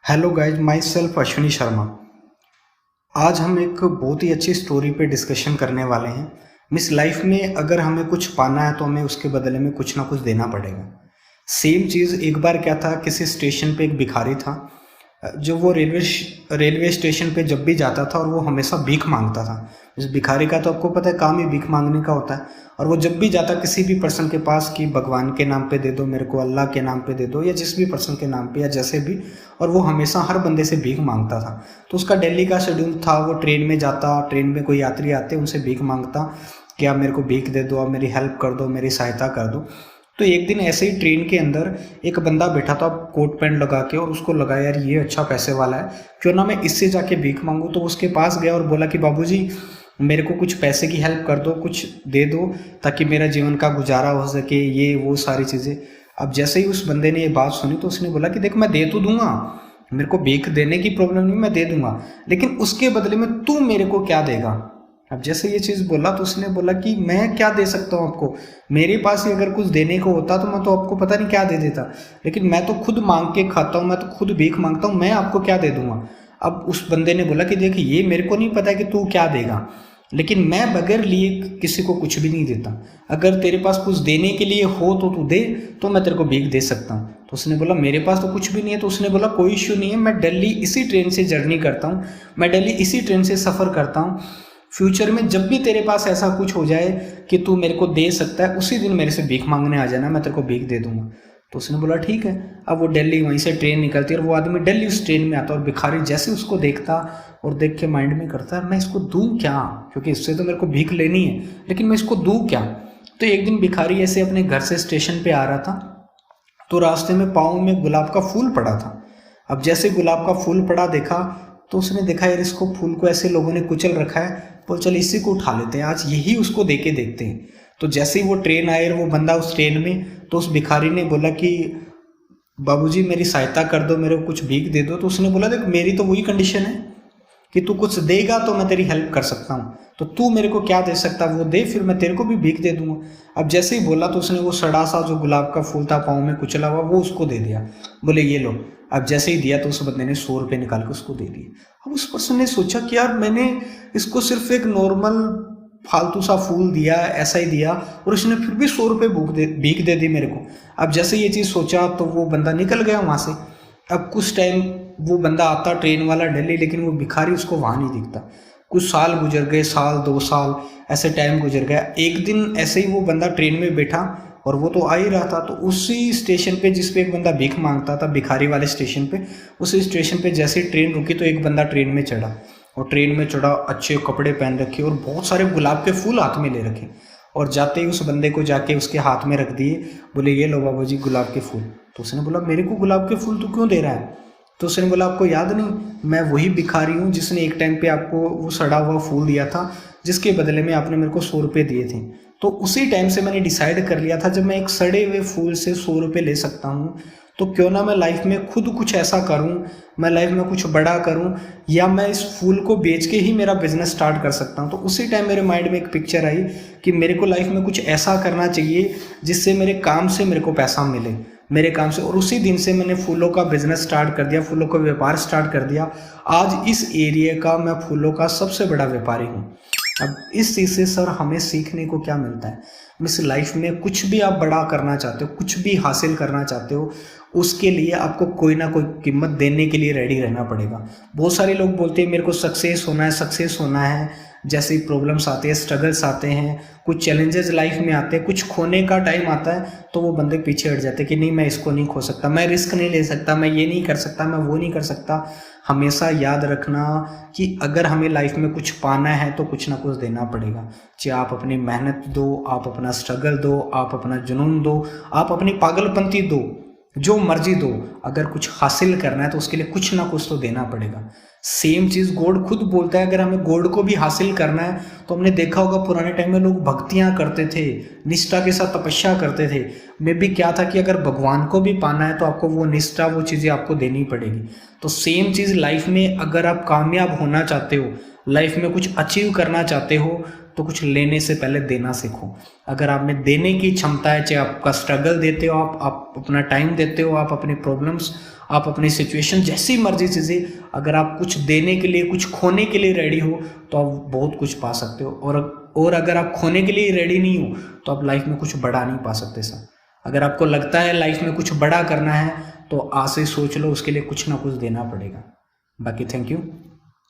Hello guys, my self Ashwini Sharma. आज हम एक बहुत ही अच्छी स्टोरी पे डिस्कशन करने वाले हैं। मिस लाइफ में अगर हमें कुछ पाना है तो हमें उसके बदले में कुछ ना कुछ देना पड़ेगा। सेम चीज़ एक बार क्या था, किसी स्टेशन पे एक भिखारी था जो वो रेलवे स्टेशन पे जब भी जाता था और वो हमेशा भीख मांगता था। इस भिखारी का तो आपको पता है काम ही भीख मांगने का होता है। और वो जब भी जाता किसी भी पर्सन के पास कि भगवान के नाम पे दे दो मेरे को, अल्लाह के नाम पे दे दो, या जिस भी पर्सन के नाम पे या जैसे भी, और वो हमेशा हर बंदे से भीख मांगता था। तो उसका दिल्ली का शेड्यूल था, वो ट्रेन में जाता, ट्रेन में कोई यात्री आते उनसे भीख मांगता कि आप मेरे को भीख दे दो, आप मेरी हेल्प कर दो, मेरी सहायता कर दो। तो एक दिन ऐसे ही ट्रेन के अंदर एक बंदा बैठा था कोट पैंट लगा के, और उसको लगा यार ये अच्छा पैसे वाला है, क्यों ना मैं इससे जाके भीख मांगू। तो उसके पास गया और बोला कि बाबूजी मेरे को कुछ पैसे की हेल्प कर दो, कुछ दे दो ताकि मेरा जीवन का गुजारा हो सके, ये वो सारी चीज़ें। अब जैसे ही उस बंदे ने ये बात सुनी तो उसने बोला कि देख मैं दे तो दूंगा, मेरे को भीख देने की प्रॉब्लम नहीं, मैं दे दूंगा, लेकिन उसके बदले में तू मेरे को क्या देगा। अब जैसे ये चीज़ बोला तो उसने बोला कि मैं क्या दे सकता हूँ आपको, मेरे पास ही अगर कुछ देने को होता तो मैं तो आपको पता नहीं क्या दे देता, लेकिन मैं तो खुद मांग के खाता हूँ, मैं तो खुद भीख मांगता हूँ, मैं आपको क्या दे दूंगा। अब उस बंदे ने बोला कि देख ये मेरे को नहीं पता कि तू क्या देगा, लेकिन मैं बगैर लिए किसी को कुछ भी नहीं देता। अगर तेरे पास कुछ देने के लिए हो तो तू दे, तो मैं तेरे को भीख दे सकता हूँ। तो उसने बोला मेरे पास तो कुछ भी नहीं है। तो उसने बोला कोई इश्यू नहीं है, मैं दिल्ली इसी ट्रेन से जर्नी करता हूँ, मैं दिल्ली इसी ट्रेन से सफ़र करता हूँ। फ्यूचर में जब भी तेरे पास ऐसा कुछ हो जाए कि तू मेरे को दे सकता है, उसी दिन मेरे से भीख मांगने आ जाना, मैं तेरे को भीख दे दूंगा। तो उसने बोला ठीक है। अब वो दिल्ली, वहीं से ट्रेन निकलती है और वो आदमी दिल्ली उस ट्रेन में आता, और भिखारी जैसे उसको देखता और देख के माइंड में करता है मैं इसको दूं क्या, क्योंकि इससे तो मेरे को भीख लेनी है, लेकिन मैं इसको दूं क्या। तो एक दिन भिखारी ऐसे अपने घर से स्टेशन पे आ रहा था, तो रास्ते में पाँव में गुलाब का फूल पड़ा था। अब जैसे गुलाब का फूल पड़ा देखा तो उसने देखा यार इसको, फूल को ऐसे लोगों ने कुचल रखा है, बोल चल इसी को उठा लेते हैं, आज यही उसको दे के देखते हैं। तो जैसे ही वो ट्रेन आए और वो बंदा उस ट्रेन में, तो उस भिखारी ने बोला कि बाबूजी मेरी सहायता कर दो, मेरे को कुछ भीख दे दो। तो उसने बोला देख मेरी तो वही कंडीशन है कि तू कुछ देगा तो मैं तेरी हेल्प कर सकता हूँ, तो तू मेरे को क्या दे सकता वो दे, फिर मैं तेरे को भी भीख दे दूंगा। अब जैसे ही बोला तो उसने वो सड़ा सा जो गुलाब का फूल था पाँव में कुचला हुआ, वो उसको दे दिया, बोले ये लो। अब जैसे ही दिया तो उस बंदे ने 100 रुपये निकाल के उसको दे दिए। अब उस पर्सन ने सोचा कि यार मैंने इसको सिर्फ एक नॉर्मल फालतू सा फूल दिया, ऐसा ही दिया, और उसने फिर भी 100 रुपये भीख दे दी मेरे को। अब जैसे ये चीज़ सोचा तो वो बंदा निकल गया वहाँ से। अब कुछ टाइम वो बंदा आता ट्रेन वाला दिल्ली, लेकिन वो भिखारी उसको वहाँ नहीं दिखता। कुछ साल गुजर गए, साल 2 साल ऐसे टाइम गुजर गया। एक दिन ऐसे ही वो बंदा ट्रेन में बैठा और वो तो आ ही रहा था, तो उसी स्टेशन पे जिस पे एक बंदा भीख मांगता था, भिखारी वाले स्टेशन पे, उसी स्टेशन पे जैसे ही ट्रेन रुकी तो एक बंदा ट्रेन में चढ़ा, और ट्रेन में चढ़ा, अच्छे कपड़े पहन रखे और बहुत सारे गुलाब के फूल हाथ में ले रखे, और जाते ही उस बंदे को जाके उसके हाथ में रख दिए, बोले ये लो बाबू जी गुलाब के फूल। तो उसने बोला मेरे को गुलाब के फूल तू क्यों दे रहा है। तो उसने बोला आपको याद नहीं, मैं वही भिखारी हूँ जिसने एक टाइम पे आपको वो सड़ा हुआ फूल दिया था, जिसके बदले में आपने मेरे को 100 रुपये दिए थे। तो उसी टाइम से मैंने डिसाइड कर लिया था जब मैं एक सड़े हुए फूल से 100 रुपये ले सकता हूँ, तो क्यों ना मैं लाइफ में खुद कुछ ऐसा करूँ, मैं लाइफ में कुछ बड़ा करूँ, या मैं इस फूल को बेच के ही मेरा बिजनेस स्टार्ट कर सकता हूँ। तो उसी टाइम मेरे माइंड में एक पिक्चर आई कि मेरे को लाइफ में कुछ ऐसा करना चाहिए जिससे मेरे काम से मेरे को पैसा मिले, मेरे काम से। और उसी दिन से मैंने फूलों का बिजनेस स्टार्ट कर दिया, फूलों का व्यापार स्टार्ट कर दिया। आज इस एरिया का मैं फूलों का सबसे बड़ा व्यापारी हूँ। अब इस चीज़ से सर हमें सीखने को क्या मिलता है, मिस लाइफ में कुछ भी आप बड़ा करना चाहते हो, कुछ भी हासिल करना चाहते हो, उसके लिए आपको कोई ना कोई कीमत देने के लिए रेडी रहना पड़ेगा। बहुत सारे लोग बोलते हैं मेरे को सक्सेस होना है, सक्सेस होना है, जैसे ही प्रॉब्लम्स आते हैं, स्ट्रगल्स आते हैं, कुछ चैलेंजेस लाइफ में आते हैं, कुछ खोने का टाइम आता है, तो वो बंदे पीछे हट जाते हैं कि नहीं मैं इसको नहीं खो सकता, मैं रिस्क नहीं ले सकता, मैं ये नहीं कर सकता, मैं वो नहीं कर सकता। हमेशा याद रखना कि अगर हमें लाइफ में कुछ पाना है तो कुछ ना कुछ देना पड़ेगा। चाहे आप अपनी मेहनत दो, आप अपना स्ट्रगल दो, आप अपना जुनून दो, आप अपनी पागलपंती दो, जो मर्जी दो, अगर कुछ हासिल करना है तो उसके लिए कुछ ना कुछ तो देना पड़ेगा। सेम चीज़ गॉड खुद बोलता है, अगर हमें गॉड को भी हासिल करना है तो हमने देखा होगा पुराने टाइम में लोग भक्तियां करते थे, निष्ठा के साथ तपस्या करते थे। मे भी क्या था कि अगर भगवान को भी पाना है तो आपको वो निष्ठा, वो चीज़ें आपको देनी पड़ेगी। तो सेम चीज़ लाइफ में, अगर आप कामयाब होना चाहते हो, लाइफ में कुछ अचीव करना चाहते हो, तो कुछ लेने से पहले देना सीखो। अगर आप में देने की क्षमता है, चाहे आपका स्ट्रगल देते हो, आप अपना टाइम देते हो, आप अपनी प्रॉब्लम्स आप अपनी सिचुएशन जैसी मर्जी चीज़ें, अगर आप कुछ देने के लिए, कुछ खोने के लिए रेडी हो तो आप बहुत कुछ पा सकते हो। और अगर आप खोने के लिए रेडी नहीं हो तो आप लाइफ में कुछ बड़ा नहीं पा सकते सर। अगर आपको लगता है लाइफ में कुछ बड़ा करना है तो आज से सोच लो, उसके लिए कुछ ना कुछ देना पड़ेगा। बाकी थैंक यू।